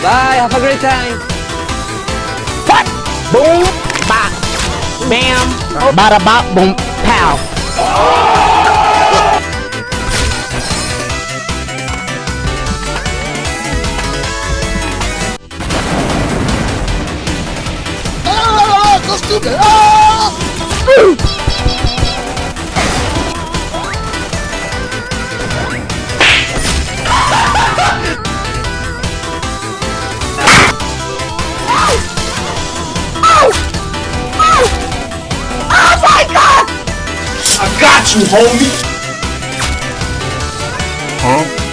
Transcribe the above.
Bye, have a great time. What? Boom, bop, bam, bada bop, boom, pow. So stupid! I got you, homie! Huh?